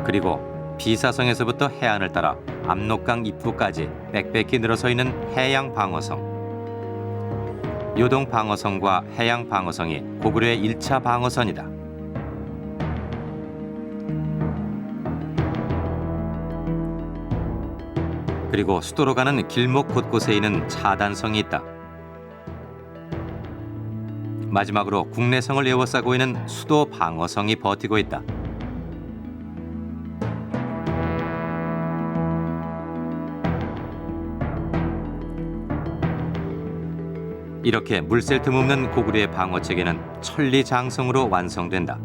그리고 비사성에서부터 해안을 따라 압록강 입구까지 빽빽히 늘어서 있는 해양 방어성. 요동 방어성과 해양 방어성이 고구려의 1차 방어선이다. 그리고 수도로 가는 길목 곳곳에 있는 차단성이 있다. 마지막으로 국내성을 에워싸고 있는 수도 방어성이 버티고 있다. 이렇게 물샐 틈 없는 고구려의 방어 체계는 천리장성으로 완성된다.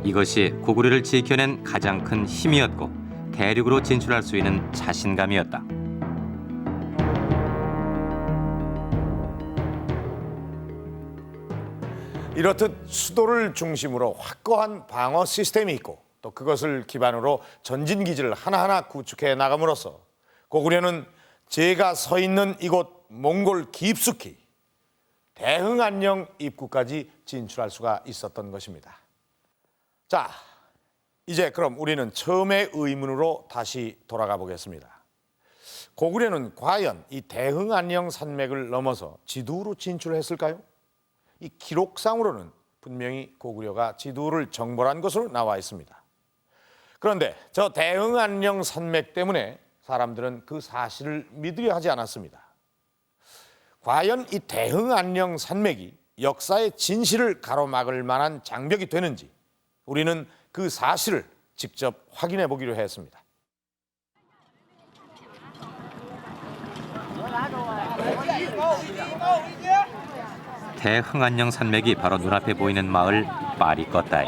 이것이 고구려를 지켜낸 가장 큰 힘이었고 대륙으로 진출할 수 있는 자신감이었다. 이렇듯 수도를 중심으로 확고한 방어 시스템이 있고 또 그것을 기반으로 전진기지를 하나하나 구축해 나감으로써 고구려는 제가 서 있는 이곳 몽골 깊숙이 대흥안녕 입구까지 진출할 수가 있었던 것입니다. 자, 이제 그럼 우리는 처음의 의문으로 다시 돌아가 보겠습니다. 고구려는 과연 이 대흥안녕 산맥을 넘어서 지두로 진출했을까요? 이 기록상으로는 분명히 고구려가 지두를 정벌한 것으로 나와 있습니다. 그런데 저 대흥안녕 산맥 때문에 사람들은 그 사실을 믿으려 하지 않았습니다. 과연 이 대흥안녕 산맥이 역사의 진실을 가로막을 만한 장벽이 되는지 우리는 그 사실을 직접 확인해 보기로 했습니다. 대흥안녕 산맥이 바로 눈앞에 보이는 마을 빠리꺼따이.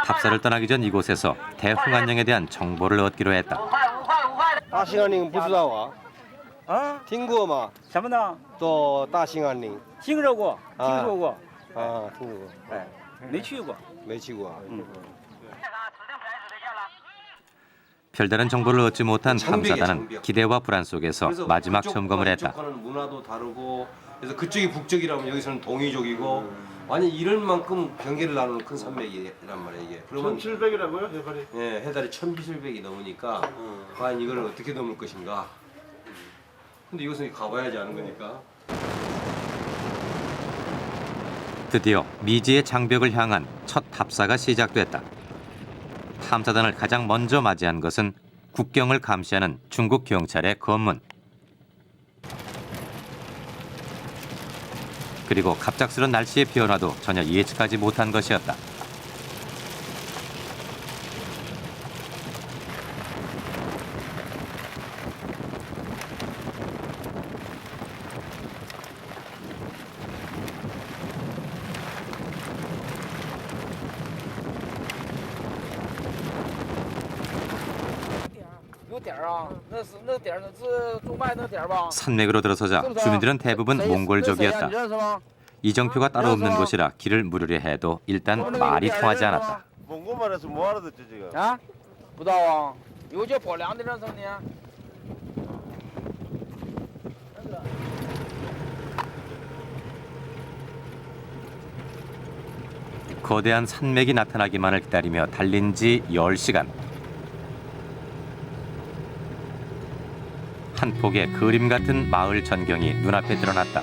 답사를 떠나기 전 이곳에서 대흥안녕에 대한 정보를 얻기로 했다. 大兴安岭不知道啊？啊，听过吗？什么呢？到大兴安岭听说过，听说过，啊，听说过，哎，没去过。没去过。 별다른 정보를 얻지 못한 탐사단은 기대와 불안 속에서 마지막 점검을 했다. 문화도 다르고 그래서 그쪽이 북쪽이라면 여기서는 동이족이고 완전 이럴 만큼 경계를 나누는 큰 산맥이란 말이에요 이게. 그러면 1700이라고요? 해발이? 예, 해달이 1700이 넘으니까 과연 이걸 어떻게 넘을 것인가. 근데 이것은 가봐야지 아는 거니까. 드디어 미지의 장벽을 향한 첫 탑사가 시작됐다. 탐사단을 가장 먼저 맞이한 것은 국경을 감시하는 중국 경찰의 검문. 그리고 갑작스런 날씨의 변화도 전혀 예측하지 못한 것이었다. 산맥으로 들어서자 주민들은 대부분 몽골족이었다. 이정표가 따로 없는 곳이라 길을 물으려 해도 일단 말이 통하지 않았다. 몽골말에서 뭐 알아듣지 지금? 아? 不知道啊，有叫跑粮的人什么的。 거대한 산맥이 나타나기만을 기다리며 달린 지 10시간. 한 폭의 그림 같은 마을 전경이 눈앞에 드러났다.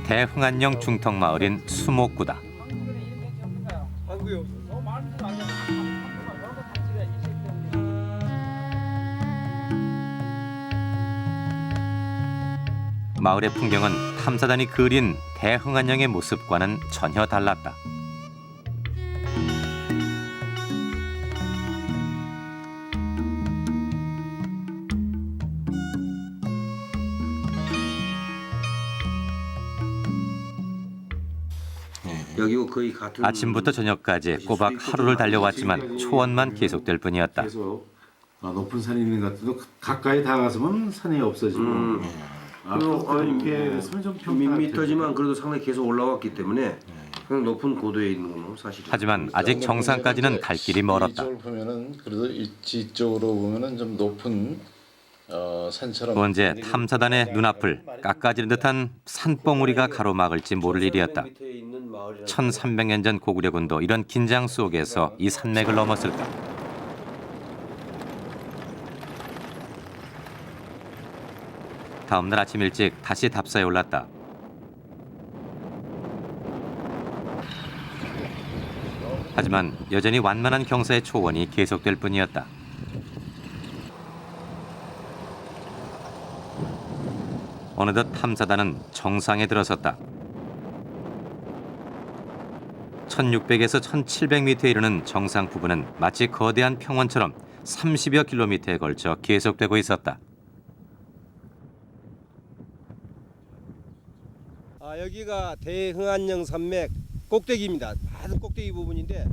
대흥안녕 중턱 마을인 수목구다. 마을의 풍경은 탐사단이 그린 대흥안녕의 모습과는 전혀 달랐다. 아침부터 저녁까지 꼬박 하루를 달려왔지만 초원만 계속될 뿐이었다. 계속 높은 산이 있는 것 같아도 가까이 다가서면 산이 없어지고 이게 미터지만 그래도 상당히 계속 올라왔기 때문에 그냥 높은 고도에 있는 건 사실이에요. 하지만 아직 정상까지는 갈 길이 멀었다. 보면은 그래도 이쪽으로 보면은 좀 높은 산처럼 언제 탐사단의 눈앞을 깎아지는 듯한 산봉우리가 가로막을지 모를 일이었다. 1300년 전 고구려군도 이런 긴장 속에서 이 산맥을 넘었을까. 다음 날 아침 일찍 다시 답사에 올랐다. 하지만 여전히 완만한 경사의 초원이 계속될 뿐이었다. 어느덧 탐사단은 정상에 들어섰다. 1600에서 1700m에 이르는 정상 부분은 마치 거대한 평원처럼 30여 킬로미터에 걸쳐 계속되고 있었다. 여기가 대흥안령 산맥 꼭대기입니다. 낮은 꼭대기 부분인데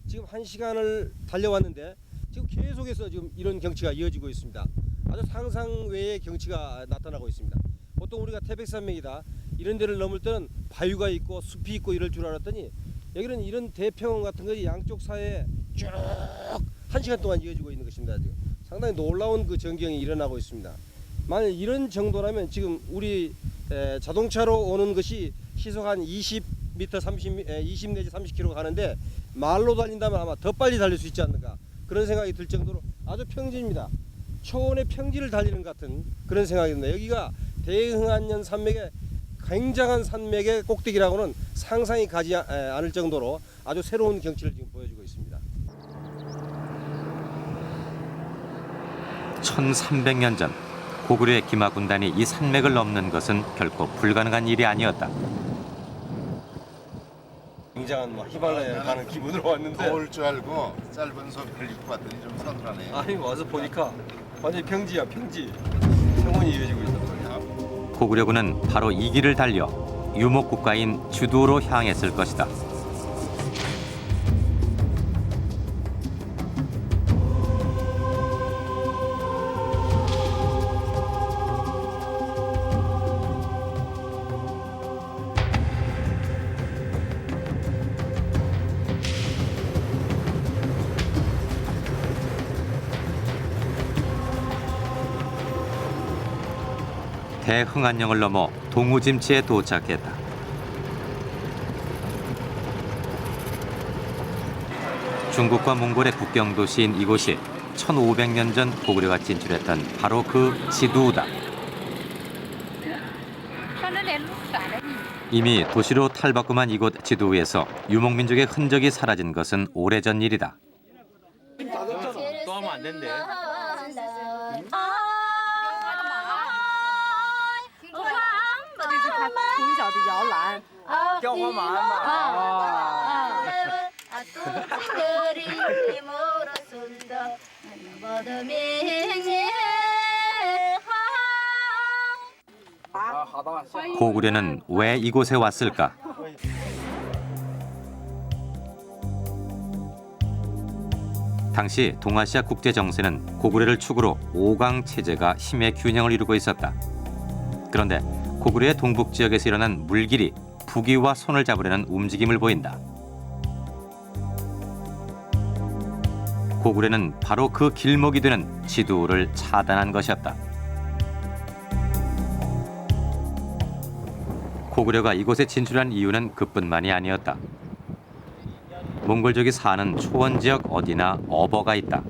지금 1시간을 달려왔는데 지금 계속해서 지금 이런 경치가 이어지고 있습니다. 아주 상상 외의 경치가 나타나고 있습니다. 보통 우리가 태백산맥이다 이런 데를 넘을 때는 바위가 있고 숲이 있고 이럴 줄 알았더니 여기는 이런 대평원 같은 것이 양쪽 사이에 쭉 1시간 동안 이어지고 있는 것입니다. 지금 상당히 놀라운 그 전경이 일어나고 있습니다. 만약 이런 정도라면 지금 우리 자동차로 오는 것이 시속 한 20m, 20 내지 30km 가는데 말로 달린다면 아마 더 빨리 달릴 수 있지 않는가 그런 생각이 들 정도로 아주 평지입니다. 초원의 평지를 달리는 것 같은 그런 생각이 듭니다. 여기가 대흥안령 산맥의 굉장한 산맥의 꼭대기라고는 상상이 가지 않을 정도로 아주 새로운 경치를 지금 보여주고 있습니다. 1300년 전 고구려의 기마 군단이 이 산맥을 넘는 것은 결코 불가능한 일이 아니었다. 굉장한 히말라야 가는 기분으로 왔는데 더울 줄 알고 짧은 소를 입고 왔더니 좀 서늘하네. 아니 와서 보니까 완전히 평지야 평지. 평원이 이어지고 있다. 고구려군은 바로 이 길을 달려 유목 국가인 주도로 향했을 것이다. 대흥안령을 넘어 동우짐치에 도착했다. 중국과 몽골의 국경 도시인 이곳이 1500년 전 고구려가 진출했던 바로 그 지두다. 이미 도시로 탈바꿈한 이곳 지두에서 유목민족의 흔적이 사라진 것은 오래전 일이다. 또 하면 안 된대. 고구려는 왜 이곳에 왔을까? 당시 동아시아 국제 정세는 고구려를 축으로 5강 체제가 힘의 균형을 이루고 있었다. 그런데 고구려의 동북 지역에서 일어난 물길이 북위와 손을 잡으려는 움직임을 보인다. 고구려는 바로 그 길목이 되는 지두를 차단한 것이었다. 고구려가 이곳에 진출한 이유는 그뿐만이 아니었다. 몽골족이 사는 초원 지역 어디나 어버가 있다.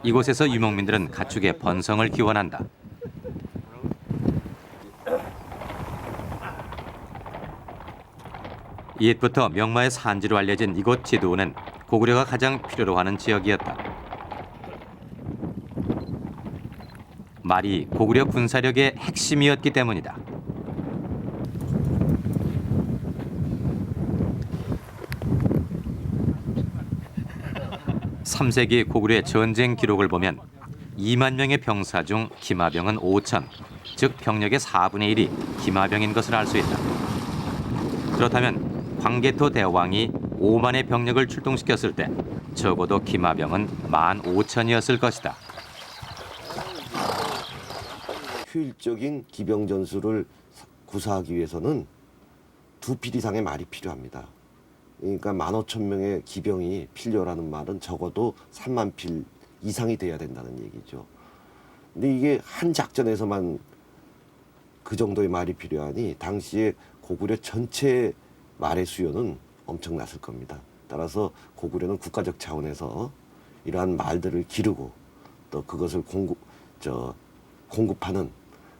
이곳에서 유목민들은 가축의 번성을 기원한다. 옛부터 명마의 산지로 알려진 이곳 지두는 고구려가 가장 필요로 하는 지역이었다. 말이 고구려 군사력의 핵심이었기 때문이다. 3세기 고구려의 전쟁 기록을 보면 2만 명의 병사 중 기마병은 5천, 즉 병력의 4분의 1이 기마병인 것을 알 수 있다. 그렇다면 광개토 대왕이 5만의 병력을 출동시켰을 때 적어도 기마병은 15,000이었을 것이다. 효율적인 기병 전술을 구사하기 위해서는 2필 이상의 말이 필요합니다. 그러니까 15,000명의 기병이 필요라는 말은 적어도 3만 필 이상이 돼야 된다는 얘기죠. 근데 이게 한 작전에서만 그 정도의 말이 필요하니 당시에 고구려 전체 말의 수요는 엄청났을 겁니다. 따라서 고구려는 국가적 차원에서 이러한 말들을 기르고 또 그것을 공급하는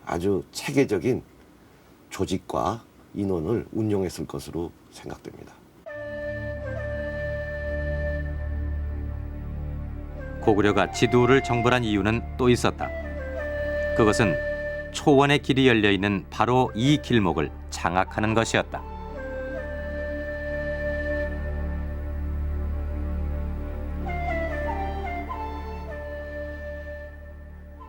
아주 체계적인 조직과 인원을 운용했을 것으로 생각됩니다. 고구려가 지두를 정벌한 이유는 또 있었다. 그것은 초원의 길이 열려 있는 바로 이 길목을 장악하는 것이었다.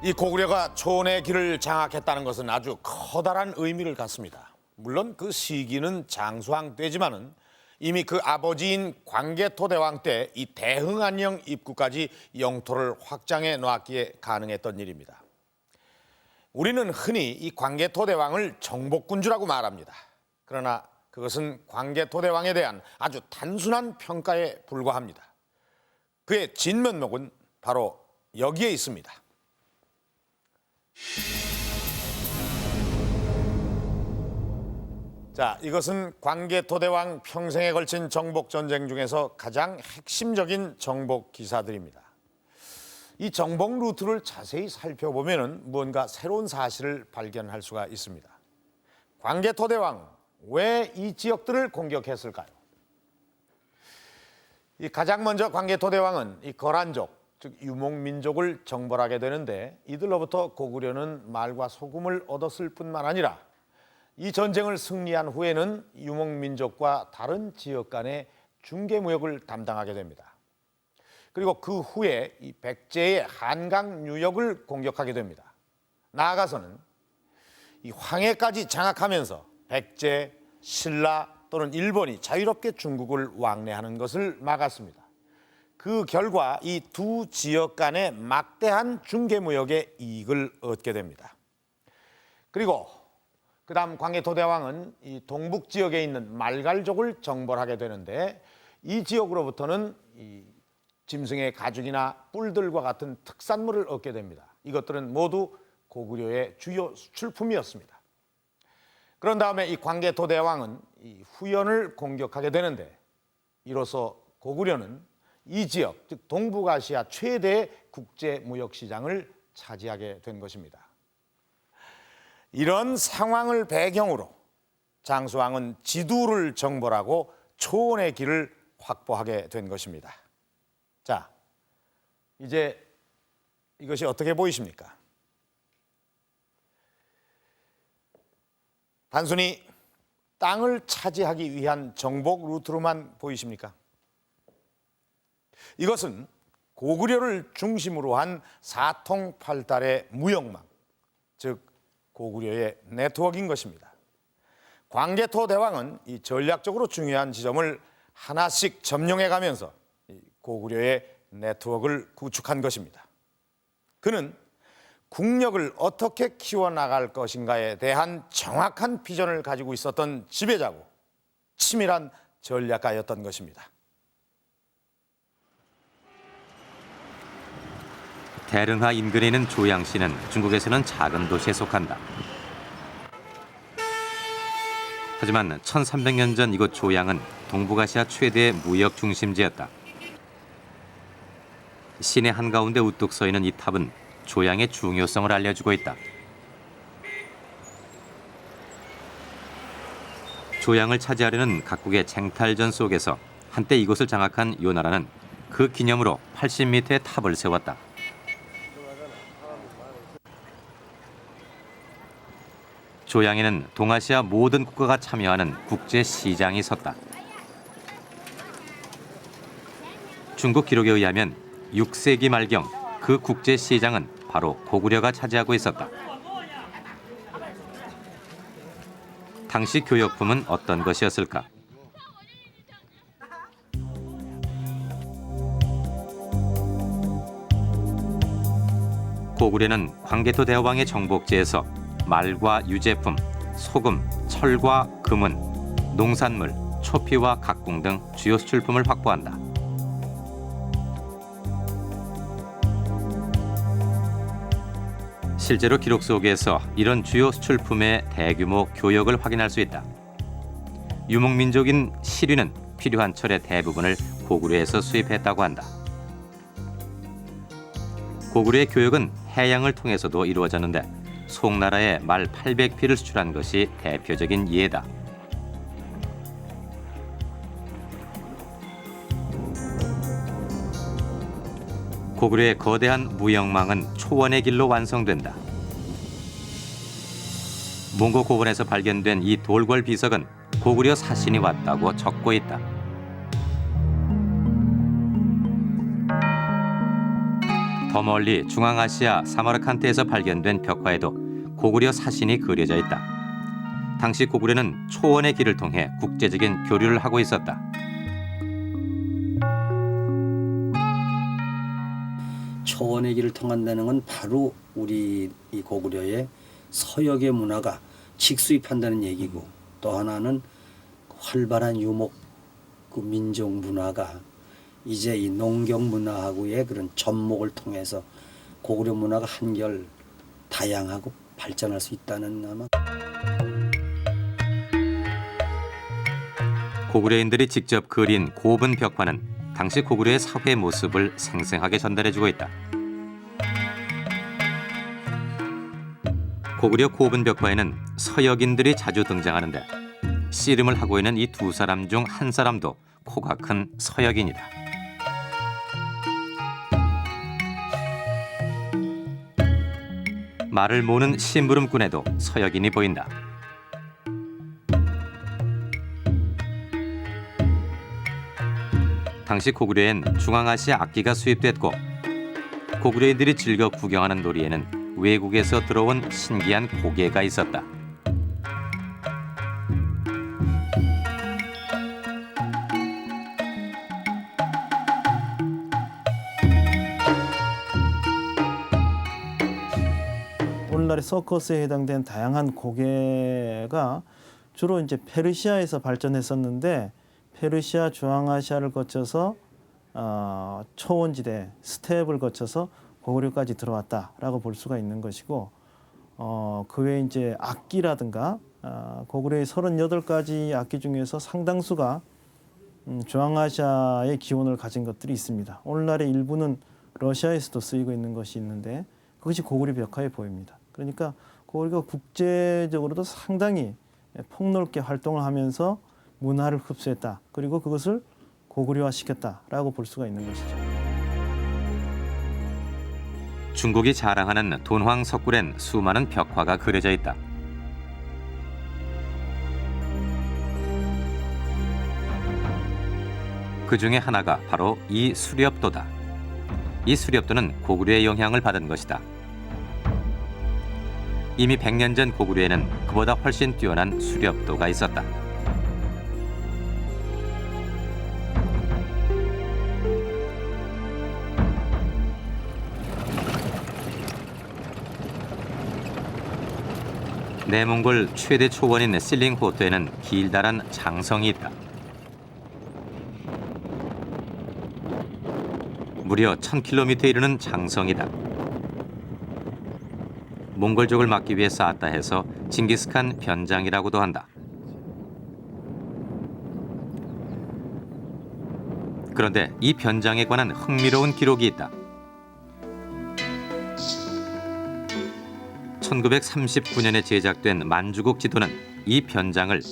이 고구려가 초원의 길을 장악했다는 것은 아주 커다란 의미를 갖습니다. 물론 그 시기는 장수왕 때지만은 이미 그 아버지인 광개토대왕 때 이 대흥안녕 입구까지 영토를 확장해 놓았기에 가능했던 일입니다. 우리는 흔히 이 광개토대왕을 정복군주라고 말합니다. 그러나 그것은 광개토대왕에 대한 아주 단순한 평가에 불과합니다. 그의 진면목은 바로 여기에 있습니다. 자, 이것은 광개토대왕 평생에 걸친 정복 전쟁 중에서 가장 핵심적인 정복 기사들입니다. 이 정복 루트를 자세히 살펴보면 무언가 새로운 사실을 발견할 수가 있습니다. 광개토대왕, 왜 이 지역들을 공격했을까요? 가장 먼저 광개토대왕은 이 거란족, 즉 유목민족을 정벌하게 되는데 이들로부터 고구려는 말과 소금을 얻었을 뿐만 아니라 이 전쟁을 승리한 후에는 유목민족과 다른 지역 간의 중개무역을 담당하게 됩니다. 그리고 그 후에 이 백제의 한강 유역을 공격하게 됩니다. 나아가서는 이 황해까지 장악하면서 백제, 신라 또는 일본이 자유롭게 중국을 왕래하는 것을 막았습니다. 그 결과 이 두 지역 간의 막대한 중개무역의 이익을 얻게 됩니다. 그리고 그 다음 광개토대왕은 이 동북 지역에 있는 말갈족을 정벌하게 되는데 이 지역으로부터는 이 짐승의 가죽이나 뿔들과 같은 특산물을 얻게 됩니다. 이것들은 모두 고구려의 주요 수출품이었습니다. 그런 다음에 이 광개토대왕은 이 후연을 공격하게 되는데 이로써 고구려는 이 지역, 즉 동북아시아 최대의 국제무역시장을 차지하게 된 것입니다. 이런 상황을 배경으로 장수왕은 지두를 정벌하고 초원의 길을 확보하게 된 것입니다. 자, 이제 이것이 어떻게 보이십니까? 단순히 땅을 차지하기 위한 정복 루트로만 보이십니까? 이것은 고구려를 중심으로 한 사통팔달의 무역망, 즉 고구려의 네트워크인 것입니다. 광개토대왕은 이 전략적으로 중요한 지점을 하나씩 점령해 가면서 고구려의 네트워크를 구축한 것입니다. 그는 국력을 어떻게 키워나갈 것인가에 대한 정확한 비전을 가지고 있었던 지배자고 치밀한 전략가였던 것입니다. 대릉하 인근에 있는 조양시는 중국에서는 작은 도시에 속한다. 하지만 1300년 전 이곳 조양은 동북아시아 최대의 무역 중심지였다. 시내 한가운데 우뚝 서 있는 이 탑은 조양의 중요성을 알려주고 있다. 조양을 차지하려는 각국의 쟁탈전 속에서 한때 이곳을 장악한 요나라는 그 기념으로 80m의 탑을 세웠다. 조양에는 동아시아 모든 국가가 참여하는 국제시장이 섰다. 중국 기록에 의하면 6세기 말경 그 국제시장은 바로 고구려가 차지하고 있었다. 당시 교역품은 어떤 것이었을까? 고구려는 광개토대왕의 정복지에서 말과 유제품, 소금, 철과 금은, 농산물, 초피와 각궁 등 주요 수출품을 확보한다. 실제로 기록 속에서 이런 주요 수출품의 대규모 교역을 확인할 수 있다. 유목민족인 시류는 필요한 철의 대부분을 고구려에서 수입했다고 한다. 고구려의 교역은 해양을 통해서도 이루어졌는데 송나라에 말 800匹를 수출한 것이 대표적인 예다. 고구려의 거대한 무역망은 초원의 길로 완성된다. 몽고 고원에서 발견된 이 돌궐 비석은 고구려 사신이 왔다고 적고 있다. 더 멀리 중앙아시아 사마르칸트에서 발견된 벽화에도 고구려 사신이 그려져 있다. 당시 고구려는 초원의 길을 통해 국제적인 교류를 하고 있었다. 초원의 길을 통한다는 건 바로 우리 이 고구려의 서역의 문화가 직수입한다는 얘기고, 또 하나는 활발한 유목 그 민족 문화가 이제 이 농경 문화하고의 그런 접목을 통해서 고구려 문화가 한결 다양하고 발전할 수 있다는 아마. 고구려인들이 직접 그린 고분 벽화는 당시 고구려의 사회 모습을 생생하게 전달해주고 있다. 고구려 고분 벽화에는 서역인들이 자주 등장하는데 씨름을 하고 있는 이 두 사람 중 한 사람도 코가 큰 서역인이다. 말을 모는 심부름꾼에도 서역인이 보인다. 당시 고구려엔 중앙아시아 악기가 수입됐고 고구려인들이 즐겨 구경하는 놀이에는 외국에서 들어온 신기한 고개가 있었다. 오늘날의 서커스에 해당된 다양한 고개가 주로 이제 페르시아에서 발전했었는데 페르시아, 중앙아시아를 거쳐서 초원지대, 스텝을 거쳐서 고구려까지 들어왔다라고 볼 수가 있는 것이고, 그 외에 이제 악기라든가 고구려의 38가지 악기 중에서 상당수가 중앙아시아의 기원을 가진 것들이 있습니다. 오늘날의 일부는 러시아에서도 쓰이고 있는 것이 있는데 그것이 고구려 벽화에 보입니다. 그러니까 고구려가 국제적으로도 상당히 폭넓게 활동을 하면서 문화를 흡수했다. 그리고 그것을 고구려화시켰다라고 볼 수가 있는 것이죠. 중국이 자랑하는 돈황 석굴엔 수많은 벽화가 그려져 있다. 그 중에 하나가 바로 이 수렵도다. 이 수렵도는 고구려의 영향을 받은 것이다. 이미 100년 전 고구려에는 그보다 훨씬 뛰어난 수렵도가 있었다. 내몽골 최대 초원인 실링호토에는 길다란 장성이 있다. 무려 1000km에 이르는 장성이다. 몽골족을 막기 위해 쌓았다 해서 징기스칸 변장이라고도 한다. 그런데 이 변장에 관한 흥미로운 기록이 있다. 1939년에 제작된 만주국 지도는 이 변장을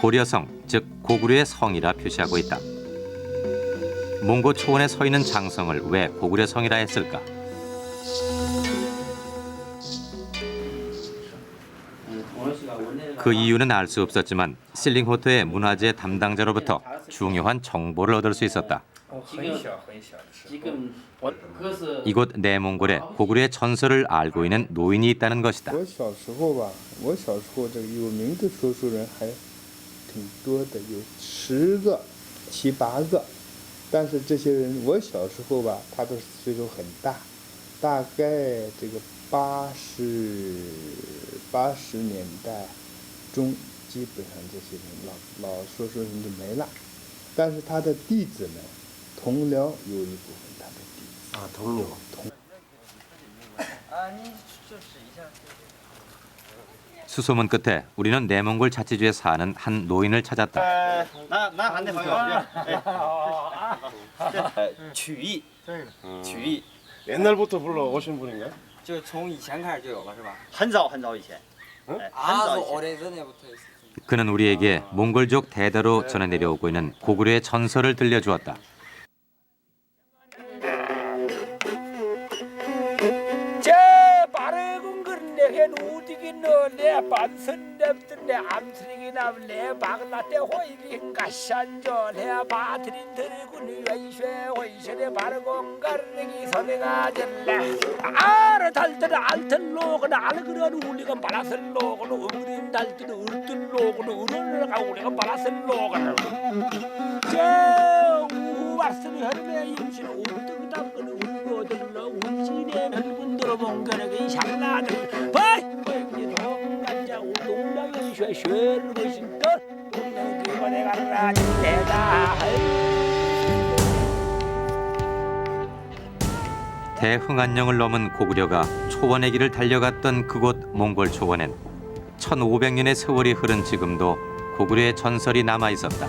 고려성, 즉 고구려의 성이라 표시하고 있다. 몽고 초원에 서 있는 장성을 왜 고구려 성이라 했을까? 그 이유는 알 수 없었지만 실링호토의 문화재 담당자로부터 중요한 정보를 얻을 수 있었다. 이곳 내몽골에 고구려의 전설을 알고 있는 노인이 있다는 것이다. 我小时候吧，我小时候这个有名的说书人还挺多的，有10个、7、8个。但是这些人，我小时候吧，他的岁数很大，大概这个80年代中，基本上这些人老说书人就没了。但是他的弟子呢，同僚有一部分他的弟子。啊，同僚。你就指一下。 수소문 끝에 우리는 내몽골 자치주에 사는 한 노인을 찾았다. 那还得朋友。曲艺，曲艺。 옛날부터 불러오신 분인가요? 就从以前开始就有了是吧？很早很早以前。 아주 오래전에부터 있었습니다. 그는 우리에게 몽골족 대대로 전해 내려오고 있는 고구려의 전설을 들려주었다. 제 발을 군거리네 내게 누디긴 너내 반선답들 내 암스리기나 내 박나 때 호이긴 가산저 내 바트린 들군 연쇄 회실에 바르고 가르기 소리가 질래 아르 달들 알틀로건 알그런 울리가 바라슬로건 우린 달들 울들로건 우르르가 우리가 바라슬로건 저 우와스리 흐르며 임신 우뜨 담근 울고들러 울지내 늙은 들어본 거라기 샹나들 바이 거기 동간자 우동당 연쇄 쉐르 것인 것 우리는 그번에 가라 내가 대흥안령을 넘은 고구려가 초원의 길을 달려갔던 그곳 몽골 초원엔 1500년의 세월이 흐른 지금도 고구려의 전설이 남아 있었다.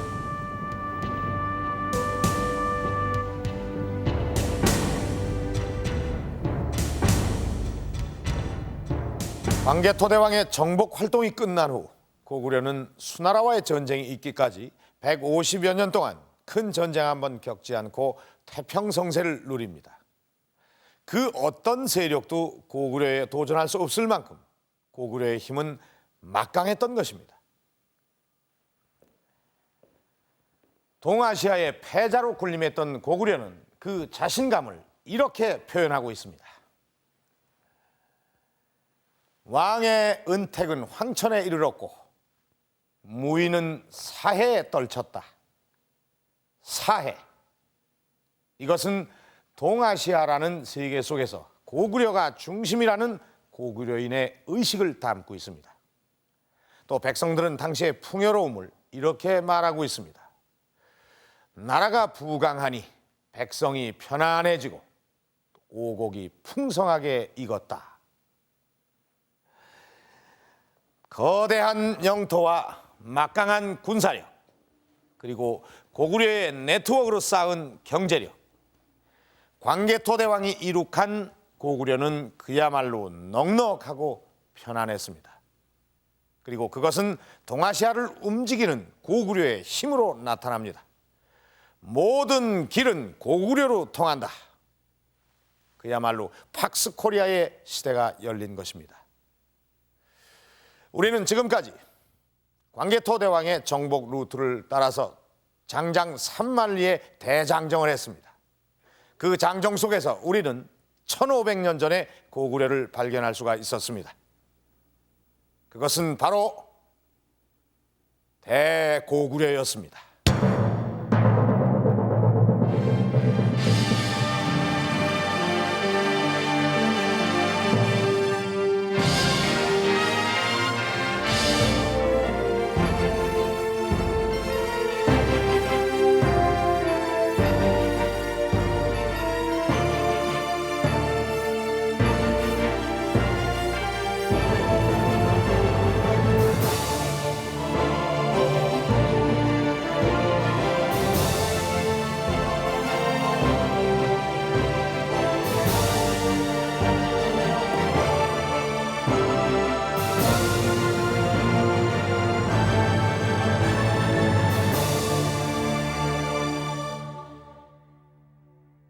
광개토대왕의 정복 활동이 끝난 후 고구려는 수나라와의 전쟁이 있기까지 150여 년 동안 큰 전쟁 한번 겪지 않고 태평성세를 누립니다. 그 어떤 세력도 고구려에 도전할 수 없을 만큼 고구려의 힘은 막강했던 것입니다. 동아시아의 패자로 군림했던 고구려는 그 자신감을 이렇게 표현하고 있습니다. 왕의 은택은 황천에 이르렀고 무인은 사해에 떨쳤다. 사해. 이것은 동아시아라는 세계 속에서 고구려가 중심이라는 고구려인의 의식을 담고 있습니다. 또 백성들은 당시의 풍요로움을 이렇게 말하고 있습니다. 나라가 부강하니 백성이 편안해지고 오곡이 풍성하게 익었다. 거대한 영토와 막강한 군사력, 그리고 고구려의 네트워크로 쌓은 경제력, 광개토대왕이 이룩한 고구려는 그야말로 넉넉하고 편안했습니다. 그리고 그것은 동아시아를 움직이는 고구려의 힘으로 나타납니다. 모든 길은 고구려로 통한다. 그야말로 팍스코리아의 시대가 열린 것입니다. 우리는 지금까지 광개토대왕의 정복 루트를 따라서 장장 3만리의 대장정을 했습니다. 그 장정 속에서 우리는 1500년 전에 고구려를 발견할 수가 있었습니다. 그것은 바로 대고구려였습니다.